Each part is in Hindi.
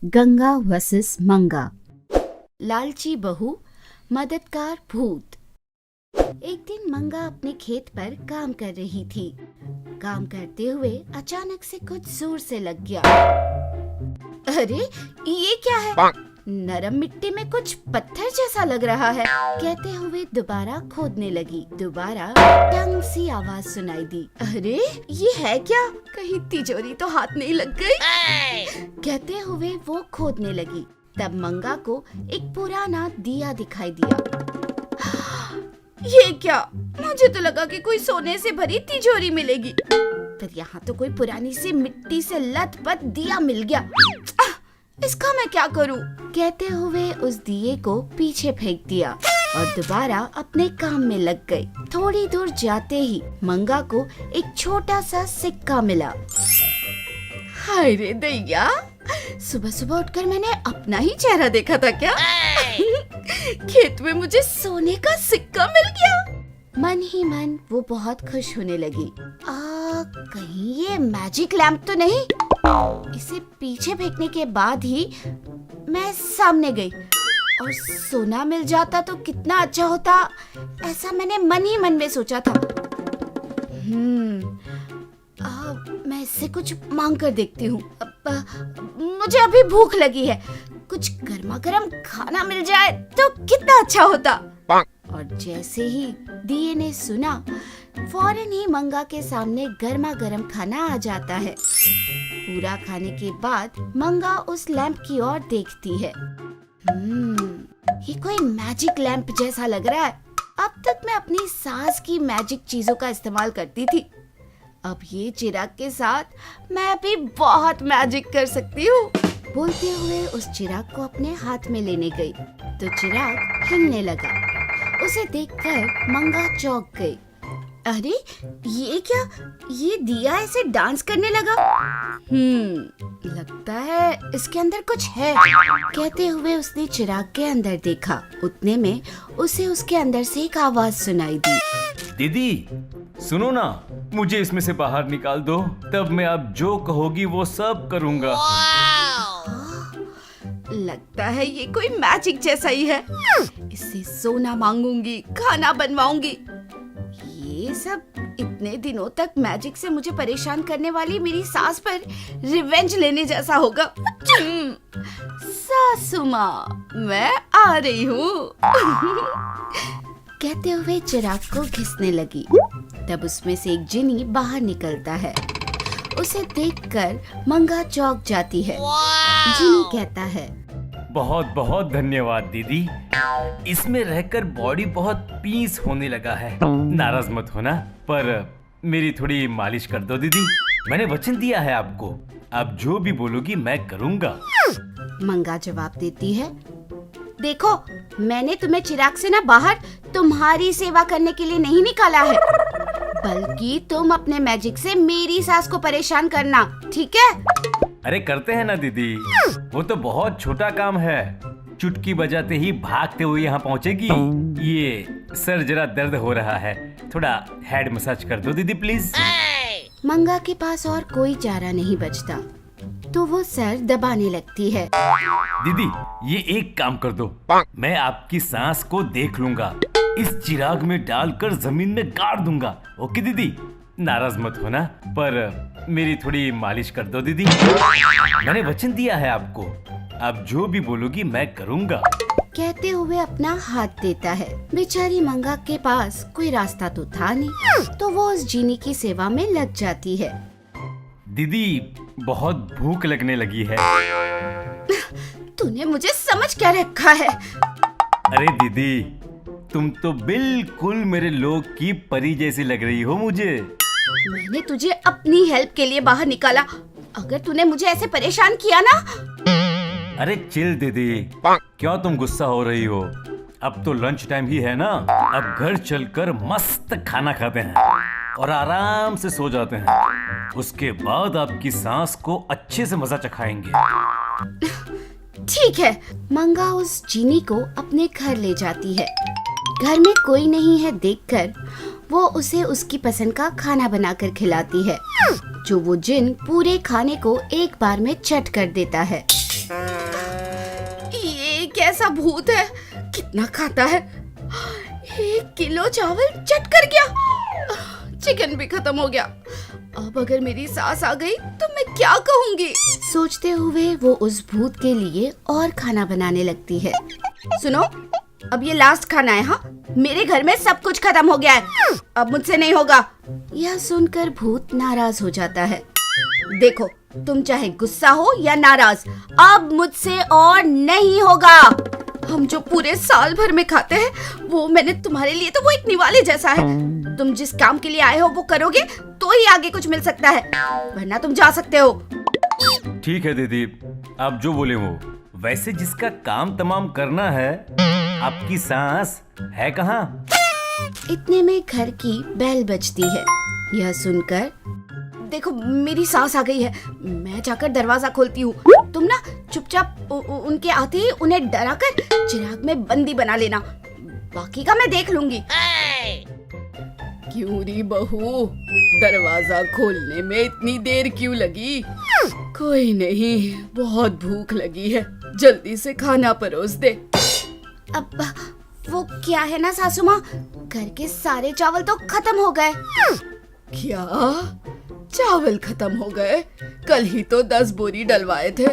गंगा वर्सेस मंगा। लालची बहू, मददगार भूत। एक दिन मंगा अपने खेत पर काम कर रही थी। काम करते हुए अचानक से कुछ जोर से लग गया। अरे ये क्या है? नरम मिट्टी में कुछ पत्थर जैसा लग रहा है, कहते हुए दोबारा खोदने लगी। दोबारा टंग सी आवाज सुनाई दी। अरे ये है क्या? कहीं तिजोरी तो हाथ नहीं लग गई? कहते हुए वो खोदने लगी। तब मंगा को एक पुराना दिया दिखाई दिया। ये क्या? मुझे तो लगा कि कोई सोने से भरी तिजोरी मिलेगी, पर यहाँ तो कोई पुरानी सी मिट्टी से लथपथ दिया मिल गया। इसका मैं क्या करूं? कहते हुए उस दिए को पीछे फेंक दिया और दोबारा अपने काम में लग गई। थोड़ी दूर जाते ही मंगा को एक छोटा सा सिक्का मिला। हाय रे दैया, सुबह सुबह उठकर मैंने अपना ही चेहरा देखा था क्या? खेत में मुझे सोने का सिक्का मिल गया। मन ही मन वो बहुत खुश होने लगी। कहीं ये मैजिक लैंप तो नहीं? इसे पीछे फेंकने के बाद ही मैं सामने गई और सोना मिल जाता तो कितना अच्छा होता, ऐसा मैंने मन ही मन में सोचा था। मैं इससे कुछ मांग कर देखती हूँ। मुझे अभी भूख लगी है, कुछ गर्मा गर्म खाना मिल जाए तो कितना अच्छा होता। और जैसे ही दिए ने सुना, फौरन ही मंगा के सामने गर्मा गर्म खाना आ जाता है। पूरा खाने के बाद मंगा उस लैंप की ओर देखती है। ये कोई मैजिक लैंप जैसा लग रहा है। अब तक मैं अपनी सास की मैजिक चीजों का इस्तेमाल करती थी, अब ये चिराग के साथ मैं भी बहुत मैजिक कर सकती हूँ। बोलते हुए उस चिराग को अपने हाथ में लेने गई तो चिराग हिलने लगा। उसे देखकर मंगा चौंक गई। अरे ये क्या? ये दिया ऐसे डांस करने लगा। लगता है इसके अंदर कुछ है। कहते हुए उसने चिराग के अंदर देखा। उतने में उसे उसके अंदर से एक आवाज सुनाई दी। दीदी सुनो ना, मुझे इसमें से बाहर निकाल दो, तब मैं अब जो कहोगी वो सब करूँगा। लगता है ये कोई मैजिक जैसा ही है। इससे सोना मांगूंगी, खाना बनवाऊंगी। ये सब इतने दिनों तक मैजिक से मुझे परेशान करने वाली मेरी सास पर रिवेंज लेने जैसा होगा। सासू माँ, मैं आ रही हूँ। कहते हुए चिराग को घिसने लगी। तब उसमें से एक जिनी बाहर निकलता है। उसे देखकर मंगा चौंक जाती है। जिनी कहता है, बहुत बहुत धन्यवाद दीदी, इसमें रहकर बॉडी बहुत पीस होने लगा है। नाराज मत होना, पर मेरी थोड़ी मालिश कर दो दीदी। मैंने वचन दिया है आपको, आप जो भी बोलोगी मैं करूँगा। मंगा जवाब देती है, देखो मैंने तुम्हें चिराग से ना बाहर तुम्हारी सेवा करने के लिए नहीं निकाला है, बल्कि तुम अपने मैजिक से मेरी सास को परेशान करना, ठीक है? अरे करते हैं ना दीदी, वो तो बहुत छोटा काम है। चुटकी बजाते ही भागते हुए यहाँ पहुँचेगी। ये सर जरा दर्द हो रहा है, थोड़ा हेड मसाज कर दो दीदी प्लीज। मंगा के पास और कोई चारा नहीं बचता तो वो सर दबाने लगती है। दीदी ये एक काम कर दो, मैं आपकी सांस को देख लूंगा, इस चिराग में डालकर जमीन में गाड़ दूंगा। ओके दीदी, नाराज मत होना, पर मेरी थोड़ी मालिश कर दो दीदी। मैंने वचन दिया है आपको, आप जो भी बोलोगी मैं करूँगा। कहते हुए अपना हाथ देता है। बेचारी मंगा के पास कोई रास्ता तो था नहीं, तो वो उस जीनी की सेवा में लग जाती है। दीदी बहुत भूख लगने लगी है। तूने मुझे समझ क्या रखा है? अरे दीदी, तुम तो बिल्कुल मेरे लोग की परी जैसी लग रही हो मुझे। मैंने तुझे अपनी हेल्प के लिए बाहर निकाला, अगर तूने मुझे ऐसे परेशान किया ना। अरे चिल दीदी, क्यों तुम गुस्सा हो रही हो? अब तो लंच टाइम ही है ना, अब घर चलकर मस्त खाना खाते हैं और आराम से सो जाते हैं। उसके बाद आपकी सांस को अच्छे से मजा चखाएंगे। ठीक है। मंगा उस जीनी को अपने घर ले जाती है। घर में कोई नहीं है देखकर वो उसे उसकी पसंद का खाना बनाकर खिलाती है, जो वो जिन पूरे खाने को एक बार में चट कर देता है। ये कैसा भूत है? कितना खाता है? 1 किलो चावल चट कर गया। चिकन भी खत्म हो गया। अब अगर मेरी सास आ गई तो मैं क्या कहूँगी? सोचते हुए वो उस भूत के लिए और खाना बनाने लगती है। सुनो, अब ये लास्ट खाना है। हाँ, मेरे घर में सब कुछ खत्म हो गया है, अब मुझसे नहीं होगा। यह सुनकर भूत नाराज हो जाता है। देखो, तुम चाहे गुस्सा हो या नाराज, अब मुझसे और नहीं होगा। हम जो पूरे साल भर में खाते हैं वो मैंने तुम्हारे लिए तो वो एक निवाले जैसा है। तुम जिस काम के लिए आए हो वो करोगे तो ही आगे कुछ मिल सकता है, वरना तुम जा सकते हो। ठीक है दीदी, आप जो बोले वो। वैसे जिसका काम तमाम करना है, आपकी सांस है कहाँ? इतने में घर की बेल बजती है। यह सुनकर, देखो मेरी सास आ गई है, मैं जाकर दरवाजा खोलती हूँ। तुम ना चुपचाप उनके आते ही उन्हें डराकर चिराग में बंदी बना लेना, बाकी का मैं देख लूंगी। क्यों री बहू, दरवाजा खोलने में इतनी देर क्यों लगी? कोई नहीं, बहुत भूख लगी है, जल्दी से खाना परोस दे। अब वो क्या है ना सासू माँ, घर के सारे चावल तो खत्म हो गए। क्या चावल खत्म हो गए? कल ही तो 10 बोरी डलवाए थे।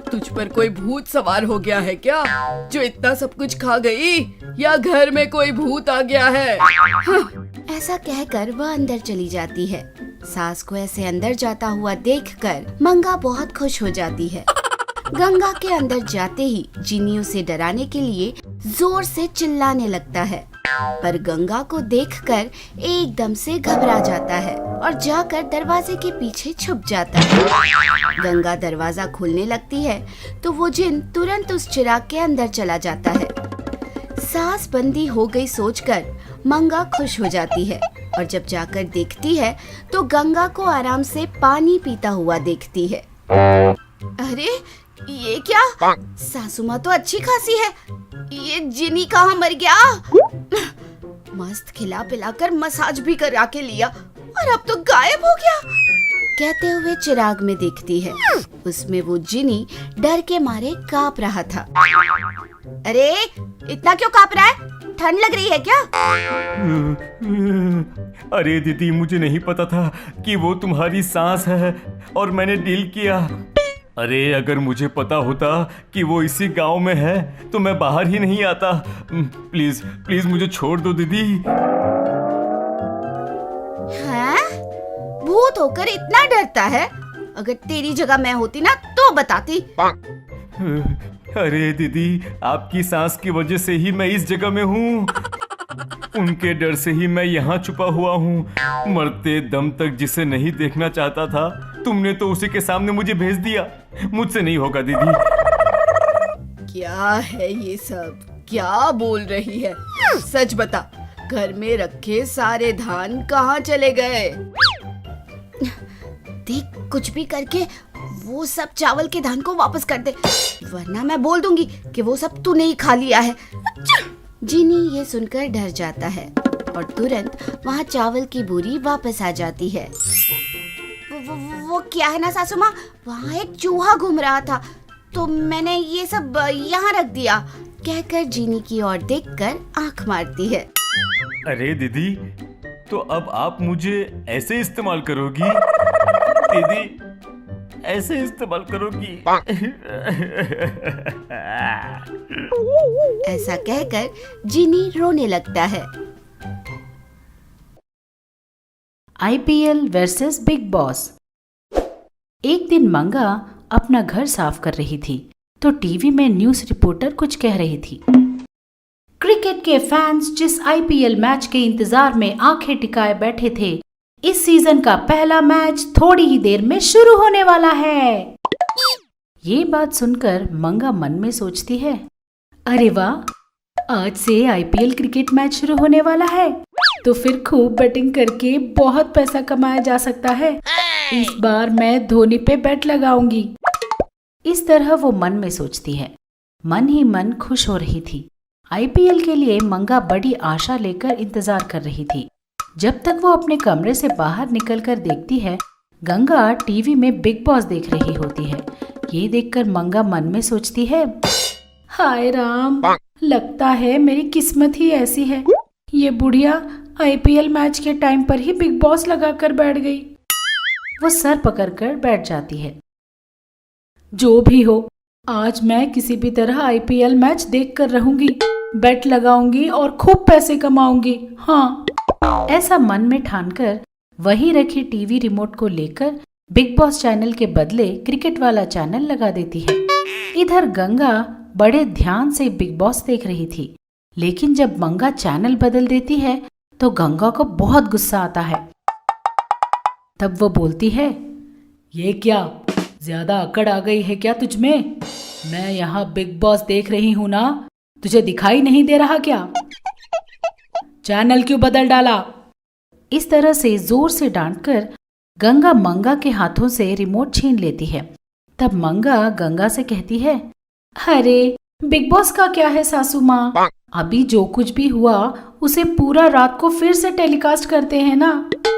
तुझ पर कोई भूत सवार हो गया है क्या, जो इतना सब कुछ खा गई, या घर में कोई भूत आ गया है? ऐसा कहकर वह अंदर चली जाती है। सास को ऐसे अंदर जाता हुआ देखकर मंगा बहुत खुश हो जाती है। गंगा के अंदर जाते ही जिनी उसे डराने के लिए जोर से चिल्लाने लगता है, पर गंगा को देखकर एकदम से घबरा जाता है और जाकर दरवाजे के पीछे छुप जाता है। गंगा दरवाजा खोलने लगती है तो वो जिन तुरंत उस चिराग के अंदर चला जाता है। सास बंदी हो गई सोचकर मंगा खुश हो जाती है और जब जाकर देखती है तो गंगा को आराम से पानी पीता हुआ देखती है। अरे ये क्या, सासू माँ तो अच्छी खासी है, ये जिनी कहाँ मर गया? मस्त खिला पिलाकर मसाज भी करा के लिया और अब तो गायब हो गया। कहते हुए चिराग में देखती है, उसमें वो जिनी डर के मारे कांप रहा था। अरे इतना क्यों कांप रहा है, ठंड लग रही है क्या? अरे दीदी, मुझे नहीं पता था कि वो तुम्हारी सांस है और मैंने डील किया। अरे अगर मुझे पता होता कि वो इसी गांव में है तो मैं बाहर ही नहीं आता। प्लीज प्लीज मुझे छोड़ दो दीदी। हैं? भूत होकर इतना डरता है? अगर तेरी जगह मैं होती ना तो बताती। अरे दीदी, आपकी सांस की वजह से ही मैं इस जगह में हूँ। उनके डर से ही मैं यहाँ छुपा हुआ हूँ। मरते दम तक जिसे नहीं देखना चाहता था, तुमने तो उसी के सामने मुझे भेज दिया। मुझसे नहीं होगा दीदी। क्या है ये सब, क्या बोल रही है? सच बता, घर में रखे सारे धान कहाँ चले गए? देख, कुछ भी करके वो सब चावल के धान को वापस कर दे, वरना मैं बोल दूंगी कि वो सब तूने ही खा लिया है। जिनी ये सुनकर डर जाता है और तुरंत वहाँ चावल की बोरी वापस आ जाती है। वो क्या है ना सासू माँ, वहाँ एक चूहा घूम रहा था तो मैंने ये सब यहाँ रख दिया, कहकर जिनी की ओर देखकर आंख मारती है। अरे दीदी, तो अब आप मुझे ऐसे इस्तेमाल करोगी? दीदी ऐसे इस्तेमाल करोगी? ऐसा कहकर जिनी रोने लगता है। IPL versus big boss. एक दिन मंगा अपना घर साफ कर रही थी तो टीवी में न्यूज रिपोर्टर कुछ कह रही थी। क्रिकेट के फैंस जिस आईपीएल मैच के इंतजार में आंखें टिकाए बैठे थे, इस सीजन का पहला मैच थोड़ी ही देर में शुरू होने वाला है। ये बात सुनकर मंगा मन में सोचती है, अरे वाह, आज से आईपीएल क्रिकेट मैच शुरू होने वाला है तो फिर खूब बैटिंग करके बहुत पैसा कमाया जा सकता है। इस बार मैं धोनी पे बेट लगाऊंगी। इस तरह वो मन में सोचती है। मन ही मन खुश हो रही थी। आईपीएल के लिए मंगा बड़ी आशा लेकर इंतजार कर रही थी। जब तक वो अपने कमरे से बाहर निकलकर देखती है, गंगा टीवी में बिग बॉस देख रही होती है। ये देखकर मंगा मन में सोचती है, हाय राम, लगता है मेरी किस्मत ही ऐसी है। ये बुढ़िया आईपीएल मैच के टाइम पर ही बिग बॉस लगाकर बैठ गई। वो सर पकड़कर बैठ जाती है। जो भी हो, आज मैं किसी भी तरह आईपीएल मैच देख कर रहूंगी, बेट लगाऊंगी और खूब पैसे कमाऊंगी। हाँ, ऐसा मन में ठानकर वहीं रखी टीवी रिमोट को लेकर बिग बॉस चैनल के बदले क्रिकेट वाला चैनल लगा देती है। इधर गंगा बड़े ध्यान से बिग बॉस देख रही थी, लेकिन जब मंगा चैनल बदल देती है तो गंगा को बहुत गुस्सा आता है। तब वो बोलती है, ये क्या, ज्यादा अकड़ आ गई है क्या तुझमें? मैं यहाँ बिग बॉस देख रही हूँ ना, तुझे दिखाई नहीं दे रहा क्या? चैनल क्यों बदल डाला? इस तरह से जोर से डांटकर गंगा मंगा के हाथों से रिमोट छीन लेती है। तब मंगा गंगा से कहती है, अरे बिग बॉस का क्या है सासू माँ, अभी जो कुछ भी हुआ उसे पूरा रात को फिर से टेलीकास्ट करते हैं ना।